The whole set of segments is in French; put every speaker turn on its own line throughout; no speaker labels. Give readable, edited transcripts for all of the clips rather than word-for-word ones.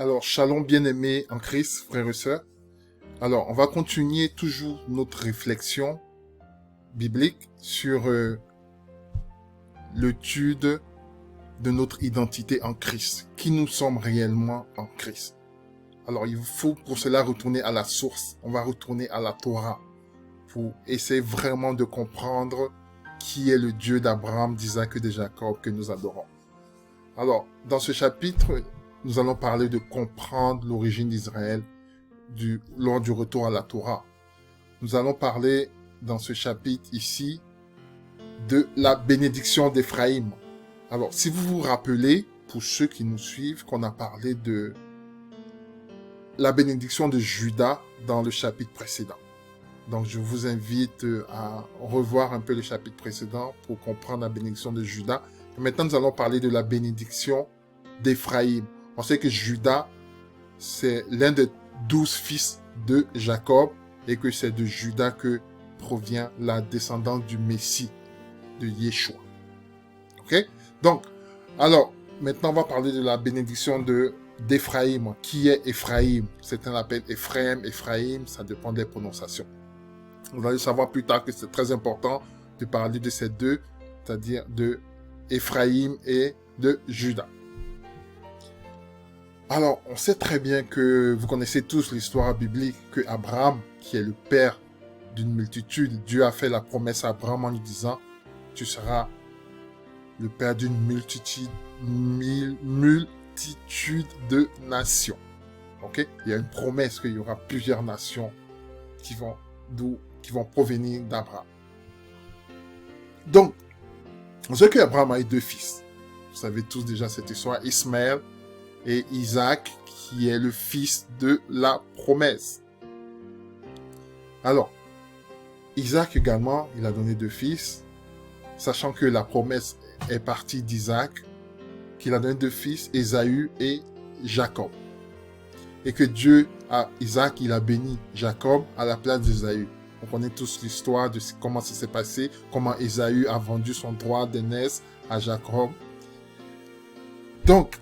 Alors, shalom bien-aimés en Christ, frères et sœurs. Alors, on va continuer toujours notre réflexion biblique sur l'étude de notre identité en Christ. Qui nous sommes réellement en Christ. Alors, il faut pour cela retourner à la source. On va retourner à la Torah pour essayer vraiment de comprendre qui est le Dieu d'Abraham, d'Isaac et de Jacob que nous adorons. Alors, dans ce chapitre, nous allons parler de comprendre l'origine d'Israël lors du retour à la Torah. Nous allons parler dans ce chapitre ici de la bénédiction d'Éphraïm. Alors, si vous vous rappelez, pour ceux qui nous suivent, qu'on a parlé de la bénédiction de Juda dans le chapitre précédent. Donc, je vous invite à revoir un peu le chapitre précédent pour comprendre la bénédiction de Juda. Et maintenant, nous allons parler de la bénédiction d'Éphraïm. On sait que Juda, c'est l'un des 12 fils de Jacob et que c'est de Juda que provient la descendance du Messie, de Yeshua. Ok? Donc, alors, maintenant, on va parler de la bénédiction d'Éphraïm. Qui est Éphraïm? Certains l'appellent Ephraim, ça dépend des prononciations. Vous allez savoir plus tard que c'est très important de parler de ces deux, c'est-à-dire de Éphraïm et de Juda. Alors, on sait très bien que vous connaissez tous l'histoire biblique que Abraham, qui est le père d'une multitude, Dieu a fait la promesse à Abraham en lui disant « Tu seras le père d'une multitude de nations. » Ok? Il y a une promesse qu'il y aura plusieurs nations qui vont provenir d'Abraham. Donc, on sait qu'Abraham a eu 2 fils. Vous savez tous déjà cette histoire, Ismaël et Isaac, qui est le fils de la promesse. Alors, Isaac également, il a donné 2 fils, sachant que la promesse est partie d'Isaac, qu'il a donné 2 fils, Ésaü et Jacob. Et que Dieu, à Isaac, il a béni Jacob à la place d'Ésaü. On connaît tous l'histoire de comment ça s'est passé, comment Ésaü a vendu son droit d'aînesse à Jacob. Donc,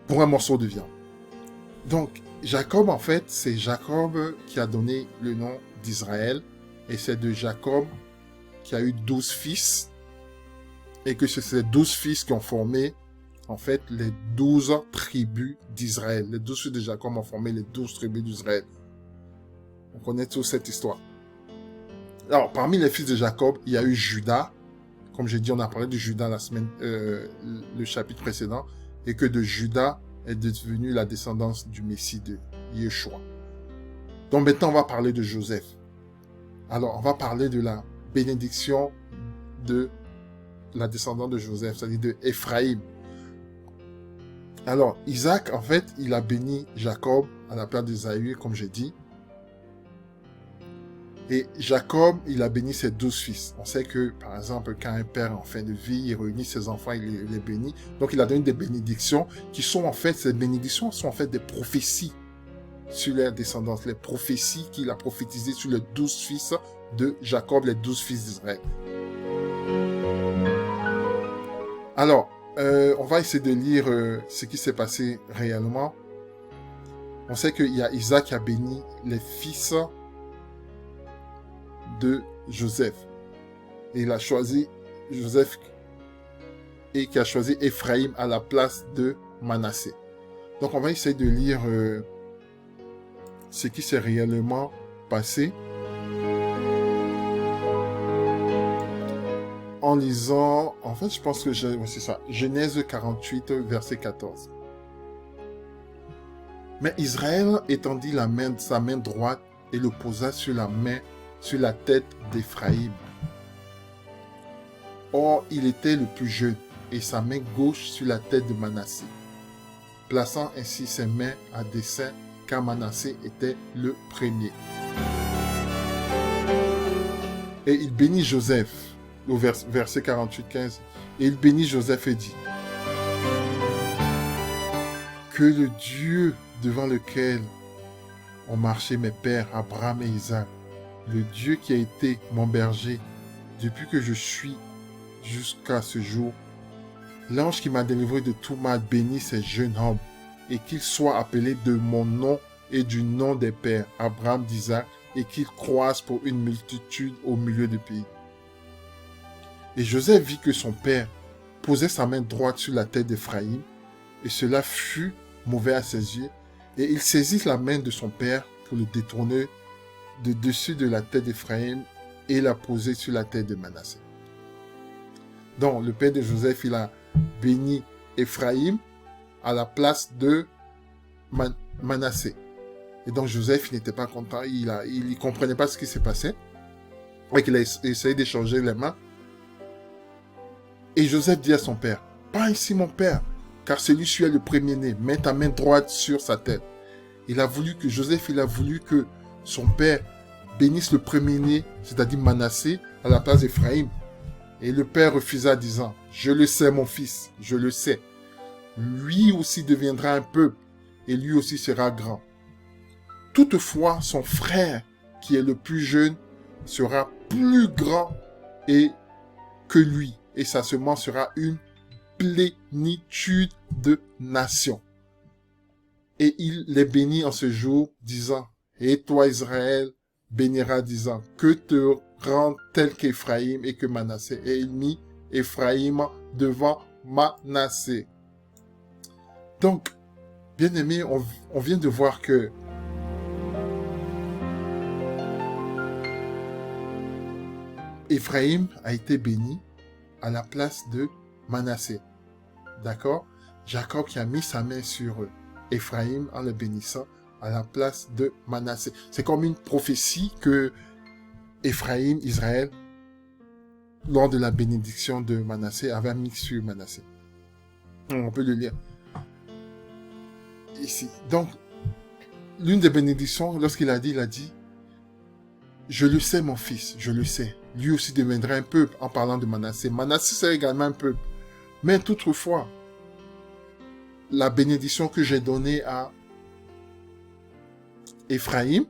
pour un morceau de viande. Donc, Jacob, en fait, c'est Jacob qui a donné le nom d'Israël. Et c'est de Jacob qui a eu 12 fils. Et que c'est ces 12 fils qui ont formé, en fait, les 12 tribus d'Israël. Les 12 fils de Jacob ont formé les 12 tribus d'Israël. On connaît toute cette histoire. Alors, parmi les fils de Jacob, il y a eu Juda. Comme j'ai dit, on a parlé de Juda le chapitre précédent. Et que de Juda est devenue la descendance du Messie de Yeshua. Donc maintenant, on va parler de Joseph. Alors, on va parler de la bénédiction de la descendance de Joseph, c'est-à-dire de Éphraïm. Alors, Isaac, en fait, il a béni Jacob à la place d'Ésaü, comme j'ai dit. Et Jacob, il a béni ses 12 fils. On sait que, par exemple, quand un père en fin de vie, il réunit ses enfants, il les bénit. Donc, il a donné des bénédictions qui sont en fait, ces bénédictions sont en fait des prophéties sur leur descendance. Les prophéties qu'il a prophétisées sur les 12 fils de Jacob, les 12 fils d'Israël. Alors, on va essayer de lire ce qui s'est passé réellement. On sait qu'il y a Isaac qui a béni les fils de Joseph. Et il a choisi Joseph et qui a choisi Éphraïm à la place de Manassé. Donc on va essayer de lire ce qui s'est réellement passé en lisant, en fait je pense que c'est ça, Genèse 48 verset 14. Mais Israël étendit sa main droite et le posa sur la tête d'Éphraïm. Or, il était le plus jeune, et sa main gauche sur la tête de Manassé, plaçant ainsi ses mains à dessein, car Manassé était le premier. Et il bénit Joseph, au verset 48-15, et il bénit Joseph et dit, que le Dieu devant lequel ont marché mes pères, Abraham et Isaac, le Dieu qui a été mon berger depuis que je suis jusqu'à ce jour, l'ange qui m'a délivré de tout mal bénit ces jeunes hommes et qu'il soit appelé de mon nom et du nom des pères, Abraham, d'Isaac, et qu'il croisse pour une multitude au milieu du pays. Et Joseph vit que son père posait sa main droite sur la tête d'Éphraïm, et cela fut mauvais à ses yeux, et il saisit la main de son père pour le détourner de dessus de la tête d'Éphraïm et la poser sur la tête de Manassé. Donc, le père de Joseph, il a béni Éphraïm à la place de Manassé. Et donc, Joseph, il n'était pas content, il comprenait pas ce qui s'est passé, et qu'il a essayé d'échanger les mains. Et Joseph dit à son père, « Pas ici, mon père, car celui-ci est le premier-né, mets ta main droite sur sa tête. » Joseph a voulu que son père bénisse le premier-né, c'est-à-dire Manassé, à la place d'Éphraïm. Et le père refusa, disant, « Je le sais, mon fils, je le sais. Lui aussi deviendra un peuple, et lui aussi sera grand. Toutefois, son frère, qui est le plus jeune, sera plus grand que lui, et sa semence sera une plénitude de nations. » Et il les bénit en ce jour, disant, « Et toi, Israël, bénira, disant, que te rende tel qu'Éphraïm et que Manassé. » Et il mit Éphraïm devant Manassé. Donc, bien aimé, on vient de voir que Éphraïm a été béni à la place de Manassé. D'accord? Jacob qui a mis sa main sur Éphraïm en le bénissant à la place de Manassé. C'est comme une prophétie que Éphraïm, Israël, lors de la bénédiction de Manassé, avait mis sur Manassé. On peut le lire ici. Donc, l'une des bénédictions, lorsqu'il a dit, « Je le sais, mon fils, je le sais. Lui aussi deviendra un peuple » en parlant de Manassé. Manassé, c'est également un peuple. Mais toutefois, la bénédiction que j'ai donnée à Éphraïm,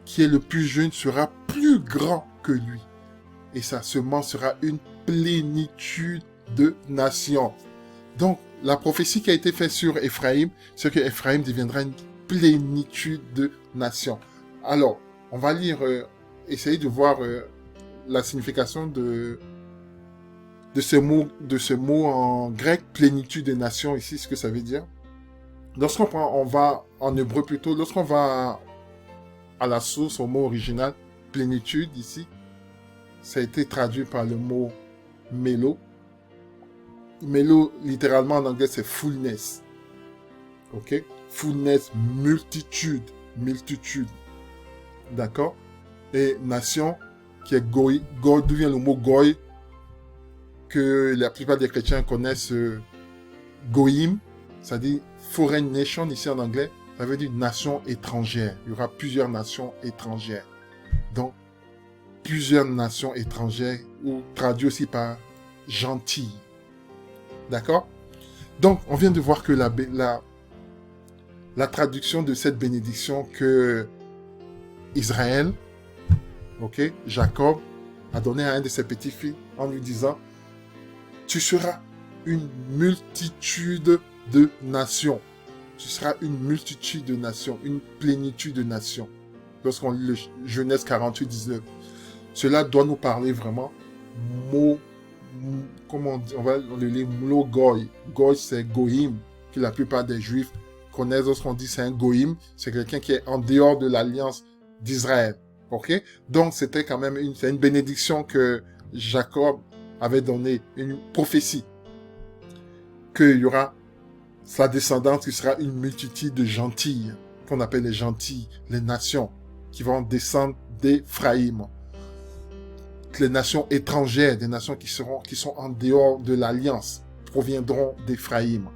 qui est le plus jeune, sera plus grand que lui. Et sa semence sera une plénitude de nations. Donc, la prophétie qui a été faite sur Éphraïm, c'est que Éphraïm deviendra une plénitude de nations. Alors, on va lire, essayer de voir la signification de ce mot en grec, plénitude de nations, ici, ce que ça veut dire. On va en hébreu plutôt, lorsqu'on va à la source, au mot original, plénitude, ici, ça a été traduit par le mot mélo. Mélo, littéralement en anglais, c'est fullness. Ok? Fullness, multitude. D'accord? Et nation, qui est goy. Goy, d'où vient le mot goy, que la plupart des chrétiens connaissent goyim, c'est-à-dire foreign nation ici en anglais, ça veut dire nation étrangère. Il y aura plusieurs nations étrangères. Donc, plusieurs nations étrangères, ou traduit aussi par gentilles. D'accord? Donc, on vient de voir que la traduction de cette bénédiction que Israël, ok, Jacob, a donné à un de ses petits-fils en lui disant, tu seras une multitude de nations. Tu seras une multitude de nations, une plénitude de nations. Lorsqu'on lit le Genèse 48, 19. Cela doit nous parler vraiment comment on dit, on va le lire, mlo goy. Goy, c'est goïm, que la plupart des juifs connaissent. Lorsqu'on dit c'est un goïm, c'est quelqu'un qui est en dehors de l'alliance d'Israël. Ok? Donc, c'était quand même une bénédiction que Jacob avait donnée, une prophétie, qu'il y aura sa descendance qui sera une multitude de gentilles, qu'on appelle les gentilles, les nations, qui vont descendre d'Éphraïm. Les nations étrangères, des nations qui sont en dehors de l'alliance, proviendront d'Éphraïm.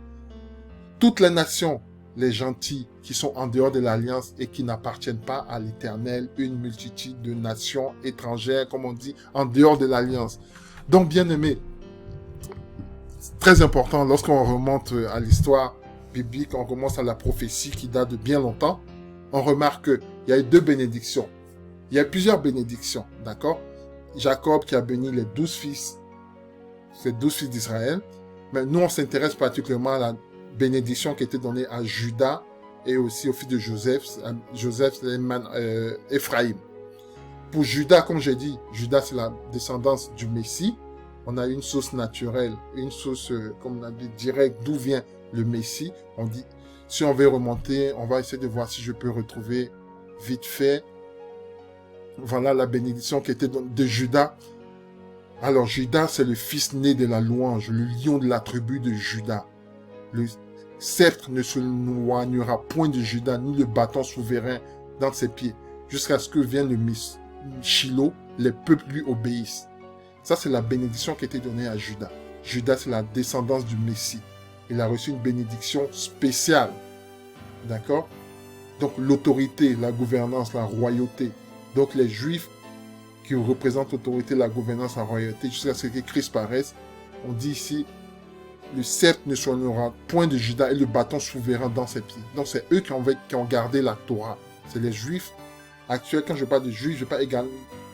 Toutes les nations, les gentils qui sont en dehors de l'alliance et qui n'appartiennent pas à l'Éternel, une multitude de nations étrangères, comme on dit, en dehors de l'alliance. Donc, bien aimé, très important, lorsqu'on remonte à l'histoire biblique, on remonte à la prophétie qui date de bien longtemps, on remarque qu'il y a eu deux bénédictions. Il y a plusieurs bénédictions, d'accord? Jacob qui a béni les 12 fils, ces 12 fils d'Israël. Mais nous, on s'intéresse particulièrement à la bénédiction qui était donnée à Judas et aussi au fils de Joseph, Ephraïm. Pour Judas, comme j'ai dit, Judas c'est la descendance du Messie. On a une source naturelle, une source, comme on a dit, directe, d'où vient le Messie. On dit, si on veut remonter, on va essayer de voir si je peux retrouver vite fait. Voilà la bénédiction qui était de Judas. Alors, Judas, c'est le fils né de la louange, le lion de la tribu de Judas. Le sceptre ne se éloignera point de Judas, ni le bâton souverain dans ses pieds, jusqu'à ce que vienne le Shiloh, les peuples lui obéissent. Ça, c'est la bénédiction qui a été donnée à Judas. Judas, c'est la descendance du Messie. Il a reçu une bénédiction spéciale. D'accord? Donc, l'autorité, la gouvernance, la royauté. Donc, les Juifs qui représentent l'autorité, la gouvernance, la royauté, jusqu'à ce que Christ paraisse, on dit ici, le sceptre ne s'éloignera point de Judas et le bâton souverain dans ses pieds. Donc, c'est eux qui ont gardé la Torah. C'est les Juifs actuels. Quand je parle de Juifs, je parle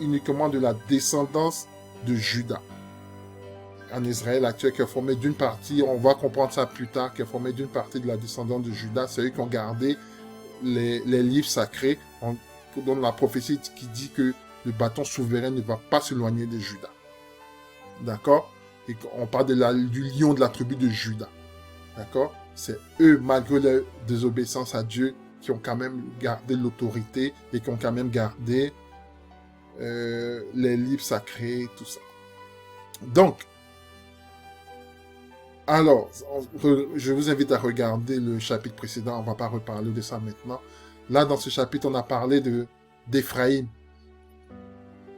uniquement de la descendance de Judas. En Israël actuel, qui est formé d'une partie, on va comprendre ça plus tard, qui est formé d'une partie de la descendance de Judas. C'est eux qui ont gardé les livres sacrés. On donne la prophétie qui dit que le bâton souverain ne va pas s'éloigner de Judas. D'accord? Et on parle du lion de la tribu de Judas. D'accord? C'est eux, malgré leur désobéissance à Dieu, qui ont quand même gardé l'autorité et qui ont quand même gardé les livres sacrés, tout ça. Donc, alors, je vous invite à regarder le chapitre précédent, on ne va pas reparler de ça maintenant. Là, dans ce chapitre, on a parlé d'Ephraïm.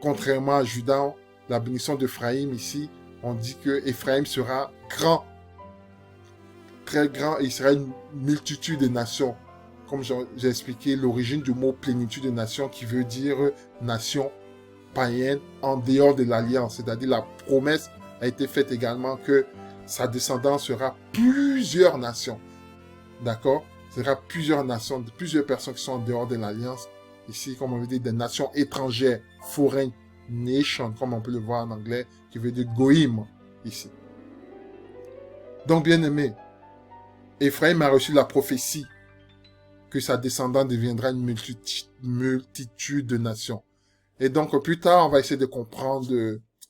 Contrairement à Judas, la bénédiction d'Ephraïm ici, on dit que Ephraïm sera grand, très grand, et il sera une multitude de nations. Comme j'ai expliqué, l'origine du mot plénitude de nations qui veut dire nation païenne en dehors de l'alliance. C'est-à-dire la promesse a été faite également que sa descendance sera plusieurs nations. D'accord? Ce sera plusieurs nations, plusieurs personnes qui sont en dehors de l'alliance. Ici, comme on veut dire, des nations étrangères, foreign nation, comme on peut le voir en anglais, qui veut dire goïm, ici. Donc, bien aimé, Ephraïm a reçu la prophétie que sa descendance deviendra une multitude de nations. Et donc, plus tard, on va essayer de comprendre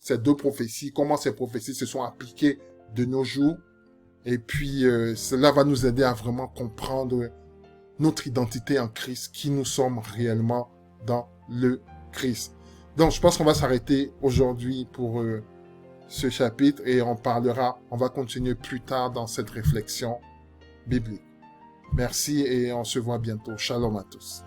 ces deux prophéties, comment ces prophéties se sont appliquées de nos jours. Et puis, cela va nous aider à vraiment comprendre notre identité en Christ, qui nous sommes réellement dans le Christ. Donc, je pense qu'on va s'arrêter aujourd'hui pour ce chapitre et on va continuer plus tard dans cette réflexion biblique. Merci et on se voit bientôt. Shalom à tous.